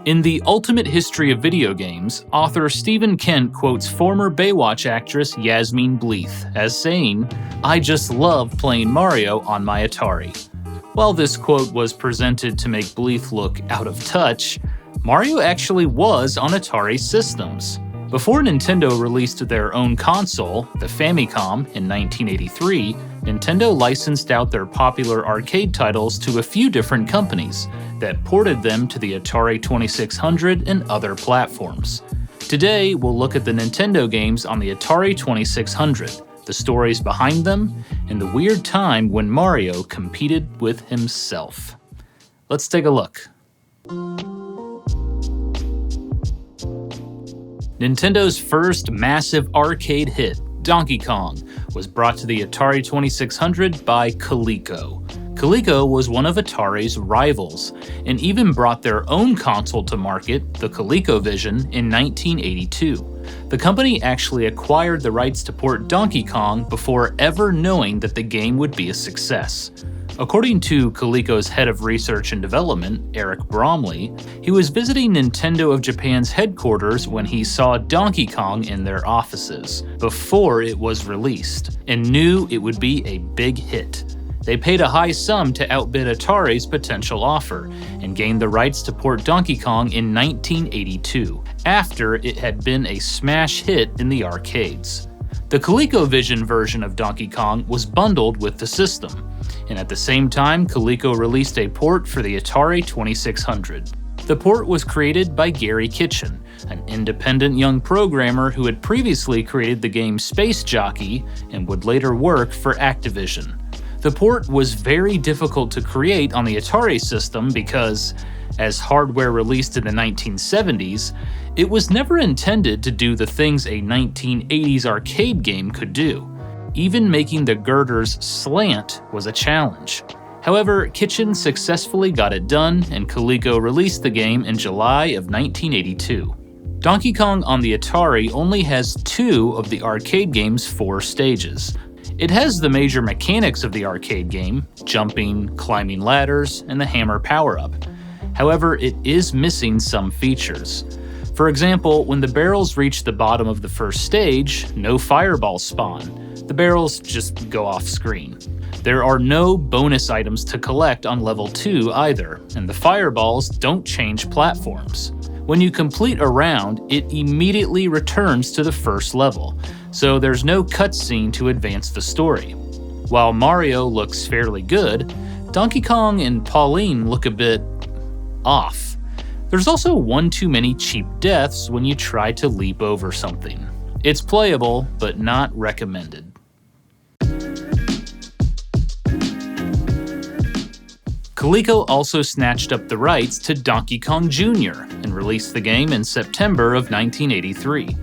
In The Ultimate History of Video Games, author Stephen Kent quotes former Baywatch actress Yasmine Bleeth as saying, "I just love playing Mario on my Atari." While this quote was presented to make Bleeth look out of touch, Mario actually was on Atari systems. Before Nintendo released their own console, the Famicom, in 1983, Nintendo licensed out their popular arcade titles to a few different companies that ported them to the Atari 2600 and other platforms. Today, we'll look at the Nintendo games on the Atari 2600, the stories behind them, and the weird time when Mario competed with himself. Let's take a look. Nintendo's first massive arcade hit, Donkey Kong, was brought to the Atari 2600 by Coleco. Coleco was one of Atari's rivals, and even brought their own console to market, the ColecoVision, in 1982. The company actually acquired the rights to port Donkey Kong before ever knowing that the game would be a success. According to Coleco's head of research and development, Eric Bromley, he was visiting Nintendo of Japan's headquarters when he saw Donkey Kong in their offices, before it was released, and knew it would be a big hit. They paid a high sum to outbid Atari's potential offer, and gained the rights to port Donkey Kong in 1982, after it had been a smash hit in the arcades. The ColecoVision version of Donkey Kong was bundled with the system, and at the same time, Coleco released a port for the Atari 2600. The port was created by Gary Kitchen, an independent young programmer who had previously created the game Space Jockey and would later work for Activision. The port was very difficult to create on the Atari system because, as hardware released in the 1970s, it was never intended to do the things a 1980s arcade game could do. Even making the girders slant was a challenge. However, Kitchen successfully got it done, and Coleco released the game in July of 1982. Donkey Kong on the Atari only has 2 of the arcade game's 4 stages. It has the major mechanics of the arcade game, jumping, climbing ladders, and the hammer power-up. However, it is missing some features. For example, when the barrels reach the bottom of the first stage, no fireballs spawn. The barrels just go off screen. There are no bonus items to collect on level 2 either, and the fireballs don't change platforms. When you complete a round, it immediately returns to the first level, so there's no cutscene to advance the story. While Mario looks fairly good, Donkey Kong and Pauline look a bit off. There's also one too many cheap deaths when you try to leap over something. It's playable, but not recommended. Coleco also snatched up the rights to Donkey Kong Jr. and released the game in September of 1983.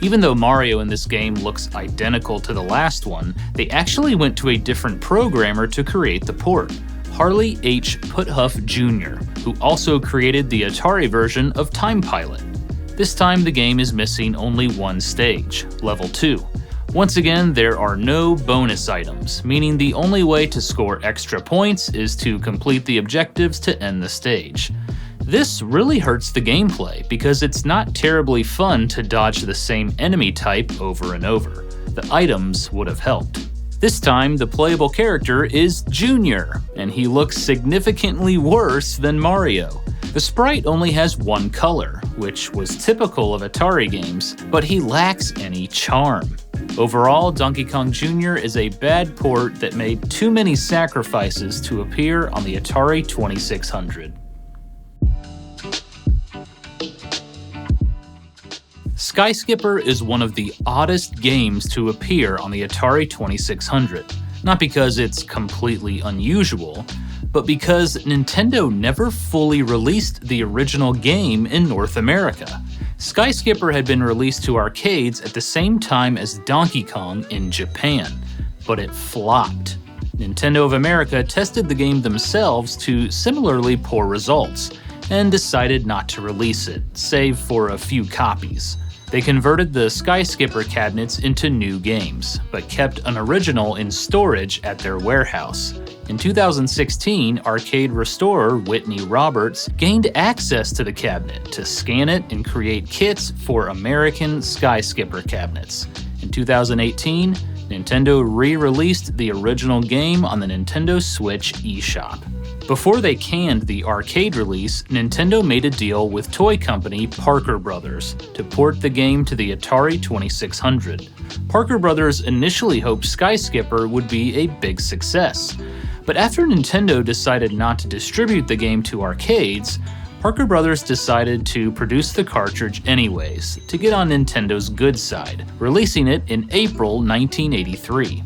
Even though Mario in this game looks identical to the last one, they actually went to a different programmer to create the port, Harley H. Puthoff Jr., who also created the Atari version of Time Pilot. This time the game is missing only one stage, level 2. Once again, there are no bonus items, meaning the only way to score extra points is to complete the objectives to end the stage. This really hurts the gameplay because it's not terribly fun to dodge the same enemy type over and over. The items would have helped. This time, the playable character is Junior, and he looks significantly worse than Mario. The sprite only has one color, which was typical of Atari games, but he lacks any charm. Overall, Donkey Kong Jr. is a bad port that made too many sacrifices to appear on the Atari 2600. Skyskipper is one of the oddest games to appear on the Atari 2600, not because it's completely unusual, but because Nintendo never fully released the original game in North America. Skyskipper had been released to arcades at the same time as Donkey Kong in Japan, but it flopped. Nintendo of America tested the game themselves to similarly poor results, and decided not to release it, save for a few copies. They converted the Skyskipper cabinets into new games, but kept an original in storage at their warehouse. In 2016, arcade restorer Whitney Roberts gained access to the cabinet to scan it and create kits for American Skyskipper cabinets. In 2018, Nintendo re-released the original game on the Nintendo Switch eShop. Before they canned the arcade release, Nintendo made a deal with toy company Parker Brothers to port the game to the Atari 2600. Parker Brothers initially hoped Skyskipper would be a big success, but after Nintendo decided not to distribute the game to arcades, Parker Brothers decided to produce the cartridge anyways, to get on Nintendo's good side, releasing it in April 1983.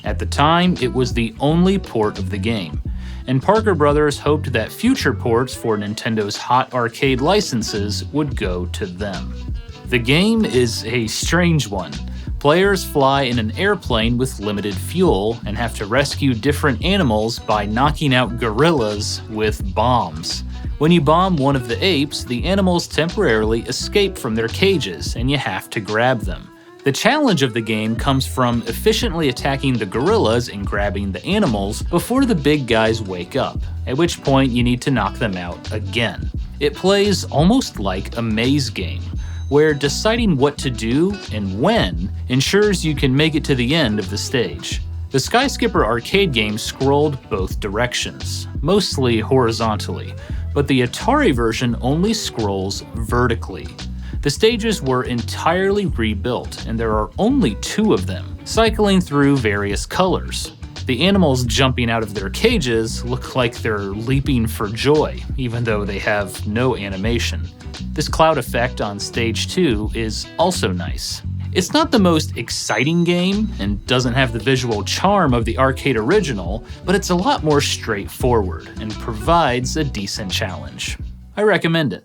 At the time, it was the only port of the game, and Parker Brothers hoped that future ports for Nintendo's hot arcade licenses would go to them. The game is a strange one. Players fly in an airplane with limited fuel and have to rescue different animals by knocking out gorillas with bombs. When you bomb one of the apes, the animals temporarily escape from their cages and you have to grab them. The challenge of the game comes from efficiently attacking the gorillas and grabbing the animals before the big guys wake up, at which point you need to knock them out again. It plays almost like a maze game, where deciding what to do and when ensures you can make it to the end of the stage. The Skyskipper arcade game scrolled both directions, mostly horizontally, but the Atari version only scrolls vertically. The stages were entirely rebuilt, and there are only 2 of them, cycling through various colors. The animals jumping out of their cages look like they're leaping for joy, even though they have no animation. This cloud effect on stage 2 is also nice. It's not the most exciting game and doesn't have the visual charm of the arcade original, but it's a lot more straightforward and provides a decent challenge. I recommend it.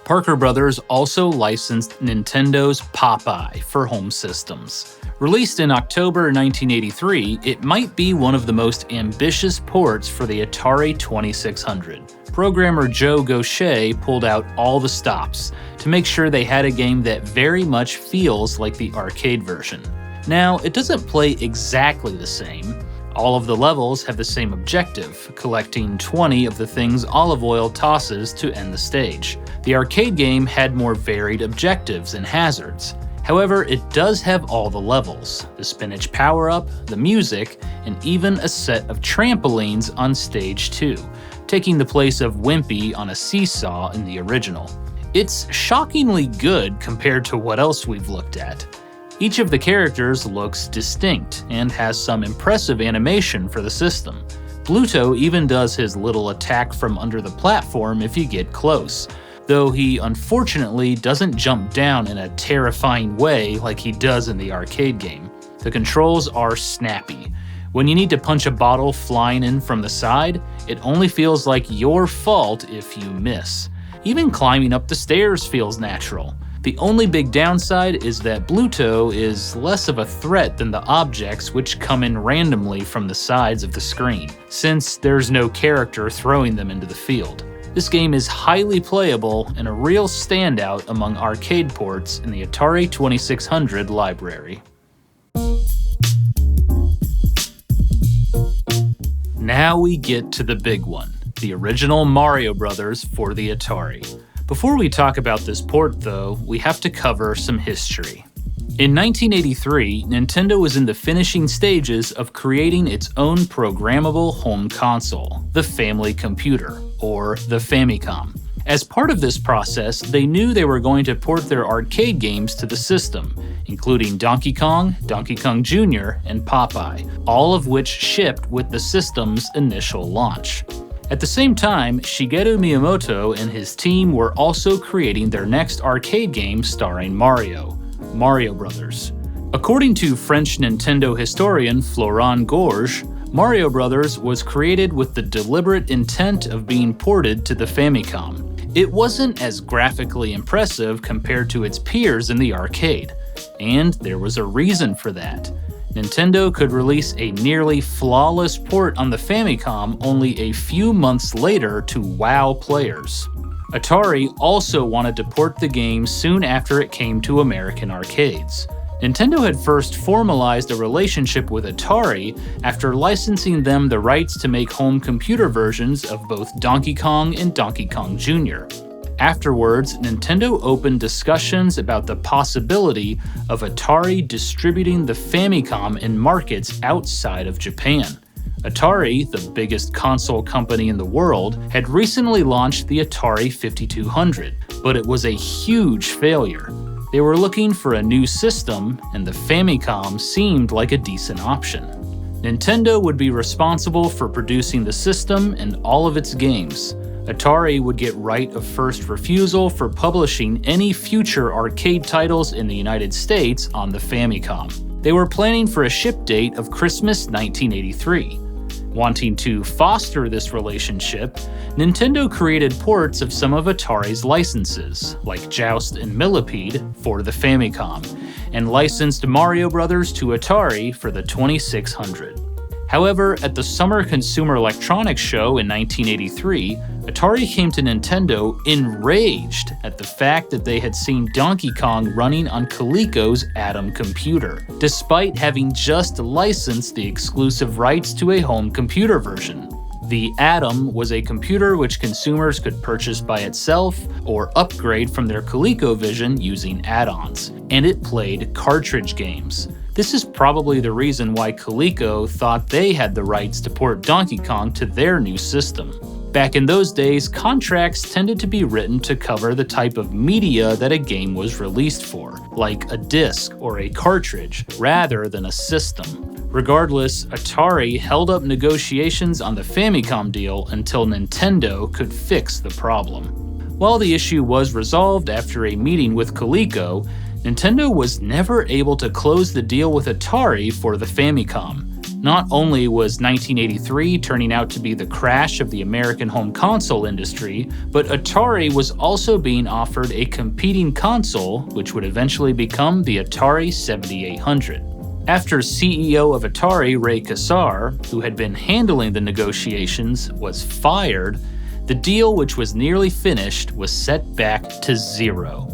Parker Brothers also licensed Nintendo's Popeye for home systems. Released in October 1983, it might be one of the most ambitious ports for the Atari 2600. Programmer Joe Gaucher pulled out all the stops to make sure they had a game that very much feels like the arcade version. Now, it doesn't play exactly the same. All of the levels have the same objective, collecting 20 of the things Olive Oyl tosses to end the stage. The arcade game had more varied objectives and hazards. However, it does have all the levels, the spinach power-up, the music, and even a set of trampolines on stage 2, taking the place of Wimpy on a seesaw in the original. It's shockingly good compared to what else we've looked at. Each of the characters looks distinct and has some impressive animation for the system. Bluto even does his little attack from under the platform if you get close, though he unfortunately doesn't jump down in a terrifying way like he does in the arcade game. The controls are snappy. When you need to punch a bottle flying in from the side, it only feels like your fault if you miss. Even climbing up the stairs feels natural. The only big downside is that Bluto is less of a threat than the objects which come in randomly from the sides of the screen, since there's no character throwing them into the field. This game is highly playable and a real standout among arcade ports in the Atari 2600 library. Now we get to the big one, the original Mario Bros. For the Atari. Before we talk about this port though, we have to cover some history. In 1983, Nintendo was in the finishing stages of creating its own programmable home console, the Family Computer, or the Famicom. As part of this process, they knew they were going to port their arcade games to the system, including Donkey Kong, Donkey Kong Jr., and Popeye, all of which shipped with the system's initial launch. At the same time, Shigeru Miyamoto and his team were also creating their next arcade game starring Mario Bros. According to French Nintendo historian Florent Gorge, Mario Bros. Was created with the deliberate intent of being ported to the Famicom. It wasn't as graphically impressive compared to its peers in the arcade, and there was a reason for that. Nintendo could release a nearly flawless port on the Famicom only a few months later to wow players. Atari also wanted to port the game soon after it came to American arcades. Nintendo had first formalized a relationship with Atari after licensing them the rights to make home computer versions of both Donkey Kong and Donkey Kong Jr. Afterwards, Nintendo opened discussions about the possibility of Atari distributing the Famicom in markets outside of Japan. Atari, the biggest console company in the world, had recently launched the Atari 5200, but it was a huge failure. They were looking for a new system, and the Famicom seemed like a decent option. Nintendo would be responsible for producing the system and all of its games. Atari would get right of first refusal for publishing any future arcade titles in the United States on the Famicom. They were planning for a ship date of Christmas 1983. Wanting to foster this relationship, Nintendo created ports of some of Atari's licenses, like Joust and Millipede, for the Famicom, and licensed Mario Bros. To Atari for the 2600. However, at the Summer Consumer Electronics Show in 1983, Atari came to Nintendo enraged at the fact that they had seen Donkey Kong running on Coleco's Atom computer, despite having just licensed the exclusive rights to a home computer version. The Atom was a computer which consumers could purchase by itself or upgrade from their ColecoVision using add-ons, and it played cartridge games. This is probably the reason why Coleco thought they had the rights to port Donkey Kong to their new system. Back in those days, contracts tended to be written to cover the type of media that a game was released for, like a disc or a cartridge, rather than a system. Regardless, Atari held up negotiations on the Famicom deal until Nintendo could fix the problem. While the issue was resolved after a meeting with Coleco, Nintendo was never able to close the deal with Atari for the Famicom. Not only was 1983 turning out to be the crash of the American home console industry, but Atari was also being offered a competing console, which would eventually become the Atari 7800. After CEO of Atari, Ray Kassar, who had been handling the negotiations, was fired, the deal, which was nearly finished, was set back to zero.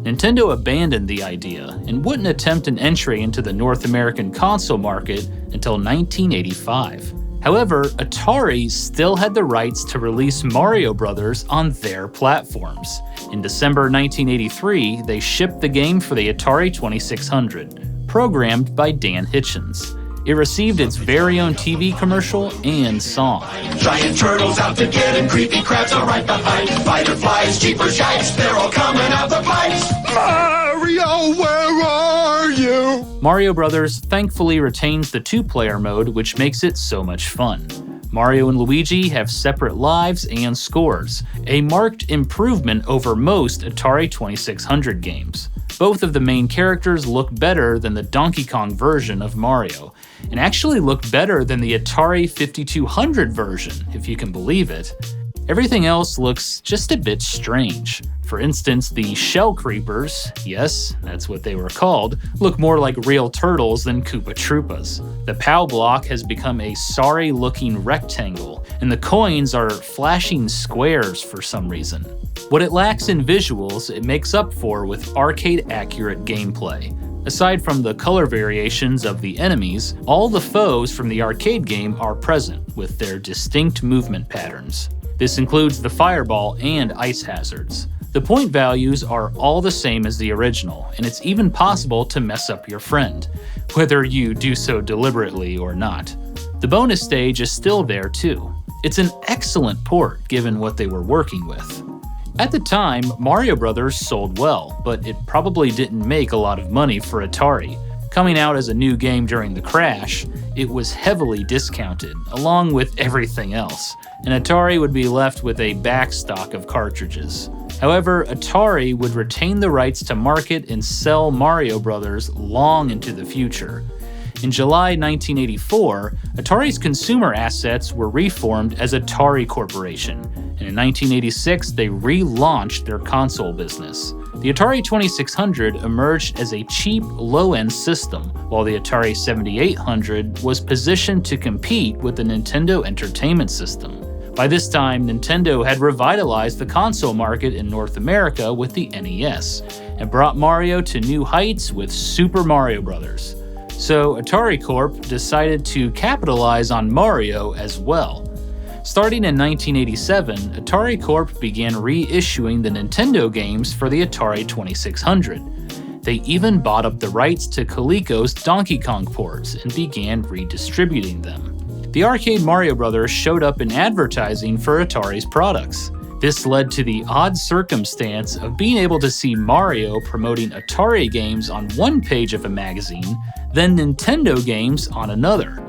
Nintendo abandoned the idea and wouldn't attempt an entry into the North American console market until 1985. However, Atari still had the rights to release Mario Bros. On their platforms. In December 1983, they shipped the game for the Atari 2600, programmed by Dan Hitchens. It received its very own TV commercial and song. Giant turtles out to get him, creepy crabs are right behind. Spider flies, jeepers yikes, they're all coming out the pipes. Mario, where are you? Mario Bros. Thankfully retains the two-player mode, which makes it so much fun. Mario and Luigi have separate lives and scores, a marked improvement over most Atari 2600 games. Both of the main characters look better than the Donkey Kong version of Mario, and actually look better than the Atari 5200 version, if you can believe it. Everything else looks just a bit strange. For instance, the Shell Creepers, yes, that's what they were called, look more like real turtles than Koopa Troopas. The POW block has become a sorry-looking rectangle, and the coins are flashing squares for some reason. What it lacks in visuals, it makes up for with arcade-accurate gameplay. Aside from the color variations of the enemies, all the foes from the arcade game are present, with their distinct movement patterns. This includes the fireball and ice hazards. The point values are all the same as the original, and it's even possible to mess up your friend, whether you do so deliberately or not. The bonus stage is still there too. It's an excellent port given what they were working with. At the time, Mario Bros. Sold well, but it probably didn't make a lot of money for Atari. Coming out as a new game during the crash, it was heavily discounted, along with everything else, and Atari would be left with a backstock of cartridges. However, Atari would retain the rights to market and sell Mario Bros. Long into the future. In July 1984, Atari's consumer assets were reformed as Atari Corporation, and in 1986 they relaunched their console business. The Atari 2600 emerged as a cheap, low-end system, while the Atari 7800 was positioned to compete with the Nintendo Entertainment System. By this time, Nintendo had revitalized the console market in North America with the NES, and brought Mario to new heights with Super Mario Bros. So Atari Corp decided to capitalize on Mario as well. Starting in 1987, Atari Corp began reissuing the Nintendo games for the Atari 2600. They even bought up the rights to Coleco's Donkey Kong ports and began redistributing them. The arcade Mario Bros. Showed up in advertising for Atari's products. This led to the odd circumstance of being able to see Mario promoting Atari games on one page of a magazine, then Nintendo games on another.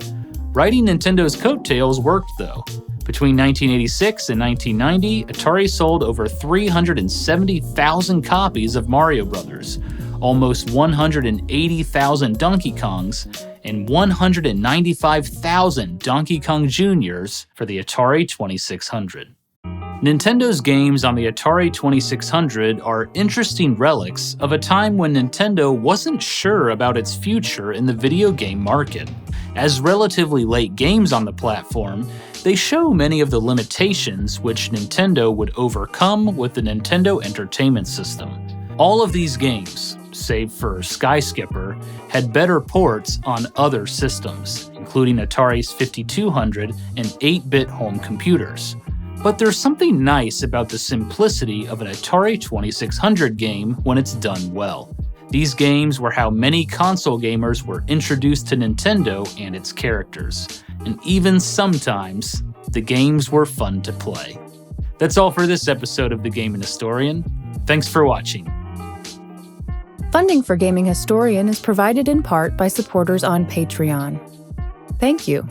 Riding Nintendo's coattails worked though. Between 1986 and 1990, Atari sold over 370,000 copies of Mario Bros., almost 180,000 Donkey Kongs, and 195,000 Donkey Kong Jr.'s for the Atari 2600. Nintendo's games on the Atari 2600 are interesting relics of a time when Nintendo wasn't sure about its future in the video game market. As relatively late games on the platform, they show many of the limitations which Nintendo would overcome with the Nintendo Entertainment System. All of these games, save for Sky Skipper, had better ports on other systems, including Atari's 5200 and 8-bit home computers. But there's something nice about the simplicity of an Atari 2600 game when it's done well. These games were how many console gamers were introduced to Nintendo and its characters, and even sometimes, the games were fun to play. That's all for this episode of The Gaming Historian. Thanks for watching. Funding for Gaming Historian is provided in part by supporters on Patreon. Thank you.